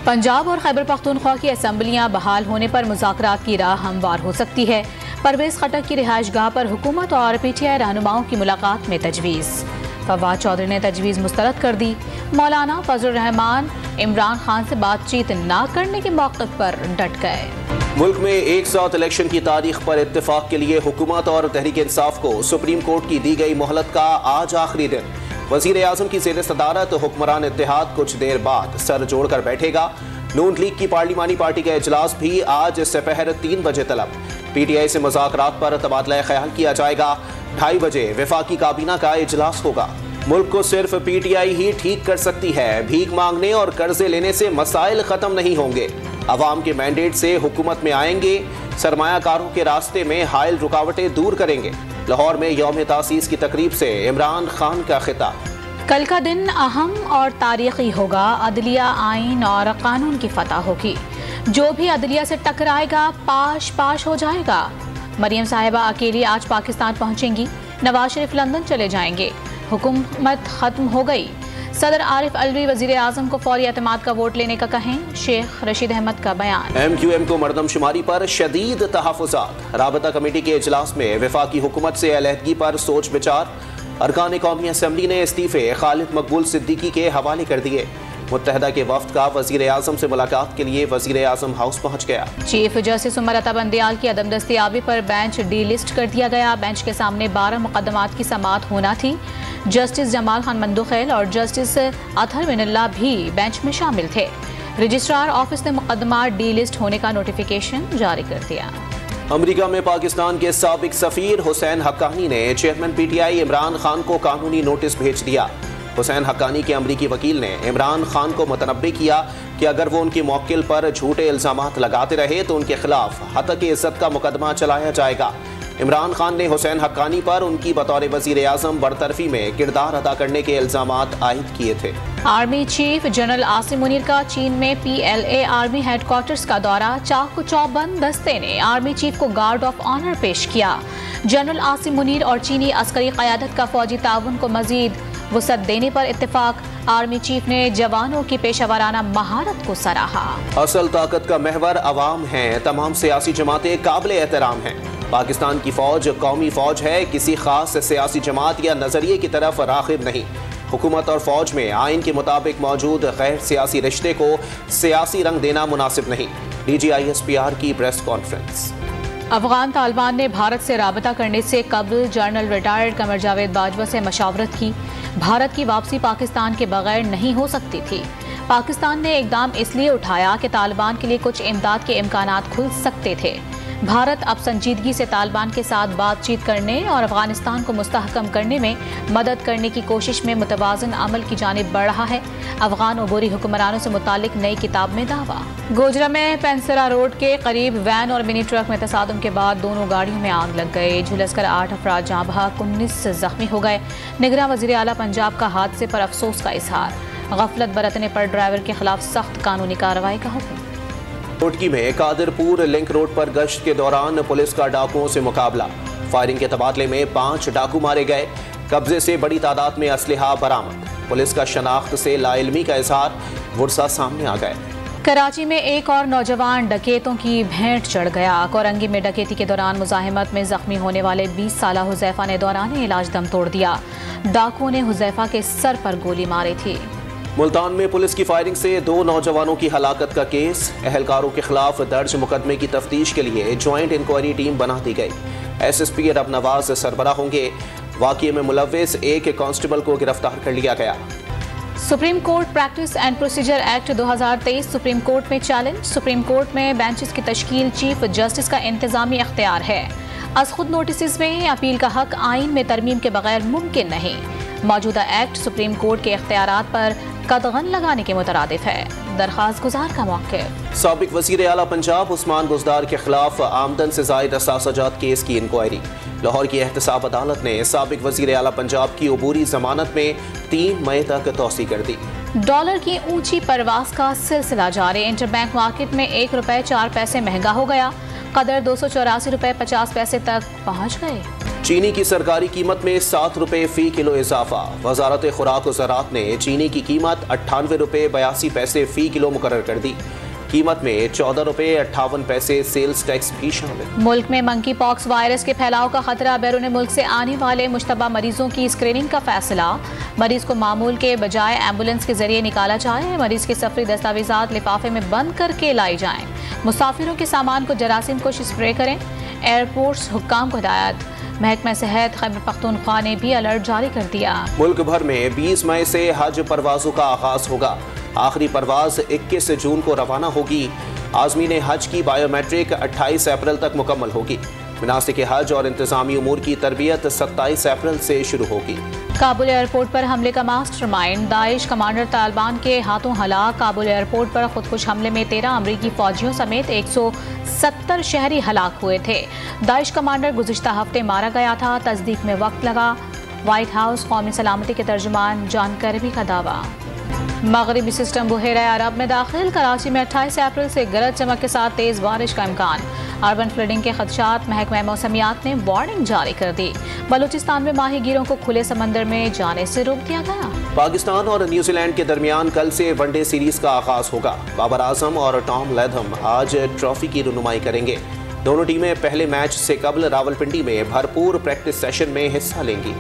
पंजाब और खैबर पख्तूनख्वा की असम्बलियाँ बहाल होने पर मुज़ाकरात की राह हमवार हो सकती है। परवेज़ खटक की रिहाइश गाह पर हुकूमत और PTI रहनुमाओं की मुलाकात में तजवीज़। फवाद चौधरी ने तजवीज़ मुस्तरद कर दी। मौलाना फजल रहमान इमरान खान से बातचीत न करने के मौक़िफ़ पर डट गए। मुल्क में एक साथ इलेक्शन की तारीख पर इत्तेफाक के लिए हुकूमत और तहरीक इंसाफ को सुप्रीम कोर्ट की दी गई मोहलत का आज आखिरी दिन। वज़ीर आज़म की ज़ेर सदारत हुक्मरान इत्तेहाद कुछ देर बाद सर जोड़ कर बैठेगा। नून लीग की पार्लिमानी पार्टी का इजलास भी आज दोपहर 3 बजे तलब। PTI से मुज़ाकरात पर तबादला ख्याल किया जाएगा। 2:30 बजे वफाकी काबीना का इजलास होगा। मुल्क को सिर्फ PTI ही ठीक कर सकती है। भीख मांगने और कर्जे लेने से मसाइल खत्म नहीं होंगे। अवाम के मैंडेट से हुकूमत में आएंगे। सरमायाकारों के रास्ते में हाइल रुकावटें दूर करेंगे। लाहौर में यौम तासीस की तकरीब से इमरान खान का खिताब। कल का दिन अहम और तारीखी होगा। अदलिया, आइन और कानून की फतह होगी। जो भी अदलिया से टकराएगा पाश पाश हो जाएगा। मरियम साहिबा अकेली आज पाकिस्तान पहुंचेंगी। नवाज शरीफ लंदन चले जाएंगे। हुकूमत खत्म हो गई। सदर आरिफ अलवी वजीर आजम को फौरी एतमाद का वोट लेने का कहें। शेख रशीद अहमद का बयान। MQM को मरदमशुमारी पर शदीद तहफ़्फ़ुज़ात। राबता कमेटी के इजलास में वफाकी हुकूमत से अलहदगी पर सोच विचार। अरकान कौमी असम्बली ने इस्तीफे खालिद मकबूल सिद्दीकी के हवाले कर दिए। मुत्तहदा के वफ्द का वज़ीर आज़म से मुलाकात के लिए वज़ीर आज़म हाउस पहुँच गया। चीफ जस्टिस उमर अता बंदियाल की अदम दस्तियाबी पर बेंच डीलिस्ट कर दिया गया। बेंच के सामने 12 मुकदमात की समाअत होना थी। जस्टिस जमाल खान मंदुखैल और जस्टिस अतहर मिनल्ला भी बेंच में शामिल थे। रजिस्ट्रार ऑफिस ने मुकदमा डीलिस्ट होने का नोटिफिकेशन जारी कर दिया। अमेरिका में पाकिस्तान के साबिक सफीर हुसैन हक्कानी ने चेयरमैन PTI इमरान खान को कानूनी नोटिस भेज दिया। हुसैन हक्कानी के अमरीकी वकील ने इमरान खान को मुतनब्बे किया कि अगर वो उनकी मौकिल पर झूठे इल्जामात लगाते रहे तो उनके खिलाफ हतक इज्जत का मुकदमा चलाया जाएगा। इमरान खान ने हुसैन हक्कानी पर उनकी बतौर वज़ीर आज़म बरतरफी में किरदार अदा करने के इल्जामात आयद किए थे। Army chief general Asim Munir का चीन में PLA आर्मी हेडक्वार्टर्स का दौरा। चाक चौबंद दस्ते ने आर्मी चीफ को गार्ड ऑफ ऑनर पेश किया। जनरल आसिम मुनीर और चीनी अस्करी क़यादत का फौजी ताउन को मजीद वसअत देने पर इत्तेफाक। आर्मी चीफ ने जवानों की पेशावराना महारत को सराहा। असल ताकत का महवर अवाम है। तमाम सियासी जमातें काबिल एहतराम हैं। पाकिस्तान की फौज कौमी फौज है। किसी खास सियासी जमात या नजरिए की तरफ राग़िब नहीं। हुकूमत और फौज में आइन के मुताबिक मौजूद गैर सियासी रिश्ते को सियासी रंग देना मुनासिब नहीं। DGISPR की प्रेस कॉन्फ्रेंस। अफगान तालिबान ने भारत से राबता करने से कबल जनरल रिटायर्ड कमर जावेद बाजवा से मशावरत की। भारत की वापसी पाकिस्तान के बगैर नहीं हो सकती थी। पाकिस्तान ने इकदाम इसलिए उठाया कि तालिबान के लिए कुछ इमदाद के इम्कानात खुल सकते थे। भारत अब संजीदगी से तालिबान के साथ बातचीत करने और अफगानिस्तान को मुस्तहकम करने में मदद करने की कोशिश में मुतवाज़न अमल की जानिब बढ़ रहा है। अफगान अबूरी हुक्मरानों से मुतालिक नई किताब में दावा। गोजरा में पेंसरा रोड के करीब वैन और मिनी ट्रक में तसादुम के बाद दोनों गाड़ियों में आग लग गई। झुलसकर 8 अफराद जाँ बहक, 19 जख्मी हो गए। निगरान वज़ीर आला पंजाब का हादसे पर अफसोस का इजहार। गफलत बरतने पर ड्राइवर के खिलाफ सख्त कानूनी कार्रवाई का हुक्म। कोटकी में कादरपुर लिंक रोड पर गश्त के दौरान पुलिस का डाकुओं से मुकाबला। फायरिंग के तबादले में 5 डाकू मारे गए। कब्जे से बड़ी तादाद में असलहा बरामद। पुलिस का शनाख्त से लाइल्मी का इजहार। गुरसा सामने आ गए। कराची में एक और नौजवान डकैतों की भेंट चढ़ गया। कोरंगी में डकैती के दौरान मुजाहिमत में जख्मी होने वाले 20 साला हुजैफा ने दौरान इलाज दम तोड़ दिया। डाकुओं ने हुजैफा के सर पर गोली मारी थी। मुल्तान में पुलिस की फायरिंग से 2 नौजवानों की हलाकत का केस। अहलकारों के खिलाफ दर्ज मुकदमे की तफ्तीश के लिए ज्वाइंट इंक्वायरी टीम बना दी गई। SSP रब नवाज सरबरा होंगे। वाक़ये में मुलव्विस एक कांस्टेबल को गिरफ्तार कर लिया गया। Supreme court practice and procedure act 2023 supreme court में चैलेंज। सुप्रीम कोर्ट में बेंचेस की तश्कील चीफ जस्टिस का इंतजामी अख्तियार है। अज खुद नोटिस में अपील का हक आइन में तरमीम के बगैर मुमकिन नहीं। मौजूदा एक्ट सुप्रीम कोर्ट के इख्तियारात पर कदगन लगाने के मुतरादिफ है। दरख्वास्त गुजार का मौक़िफ़। साबिक वज़ीर आला पंजाब उस्मान बुज़दार के खिलाफ आमदन से ज़ायद असासाजात केस की इंक्वायरी। लाहौर की एहतसाब अदालत ने साबिक वज़ीर आला पंजाब की अबूरी जमानत में 3 मई तक तौसी कर दी। डॉलर की ऊंची परवास का सिलसिला जारी। इंटरबैंक मार्केट में 1 रुपये 4 पैसे महंगा हो गया। कदर 284 रुपये 50 पैसे तक पहुँच गए। चीनी की सरकारी कीमत में 7 रुपए फी किलो इजाफा। वजारत खुराक और ज़राअत ने चीनी की कीमत 98 रुपए 82 पैसे फी किलो मुकर्रर कर दी। कीमत में 14 रुपए 58 पैसे सेल्स टैक्स भी शामिल। मुल्क में मंकी पॉक्स वायरस के फैलाव का खतरा, बैरून मुल्क से आने वाले मुश्तबा मरीजों की स्क्रीनिंग का फैसला। मरीज को मामूल के बजाय एम्बुलेंस के जरिए निकाला जाए। मरीज के सफरी दस्तावेजात लिफाफे में बंद करके लाई जाएं। मुसाफिरों के सामान को जरासीम कोश स्प्रे करें। एयरपोर्ट्स हुक्काम को हिदायत। महकमा सेहत खैबर पख्तूनख्वा ने भी अलर्ट जारी कर दिया। मुल्क भर में 20 मई से हज परवाजों का आगाज होगा। आखिरी परवाज 21 जून को रवाना होगी। आज़मीन हज की बायोमेट्रिक 28 अप्रैल तक मुकम्मल होगी। मनासिक हज और इंतजामी उमूर की तरबियत 27 अप्रैल से शुरू होगी। काबुल एयरपोर्ट पर हमले का मास्टरमाइंड, दाइश कमांडर तालिबान के हाथों हलाक। काबुल एयरपोर्ट पर खुदकुश हमले में 13 अमरीकी फौजियों समेत 170 शहरी हलाक हुए थे। दाइश कमांडर गुज़िश्ता हफ्ते मारा गया था। तस्दीक में वक्त लगा। व्हाइट हाउस कौमी सलामती के तर्जुमान जॉन करबी का दावा। मगरबी सिस्टम बुहेरा अरब में दाखिल। कराची में 28 अप्रैल से गरज चमक के साथ तेज बारिश का इम्कान। अर्बन फ्लडिंग के खदशात, महकमा मौसमियात ने वार्निंग जारी कर दी। बलूचिस्तान में माहीगीरों को खुले समंदर में जाने से रोक दिया गया। पाकिस्तान और न्यूजीलैंड के दरमियान कल से वनडे सीरीज का आगाज होगा। बाबर आजम और टॉम लैथम आज ट्रॉफी की रुनुमाई करेंगे। दोनों टीमें पहले मैच से कबल रावलपिंडी में भरपूर प्रैक्टिस सेशन में हिस्सा लेंगी।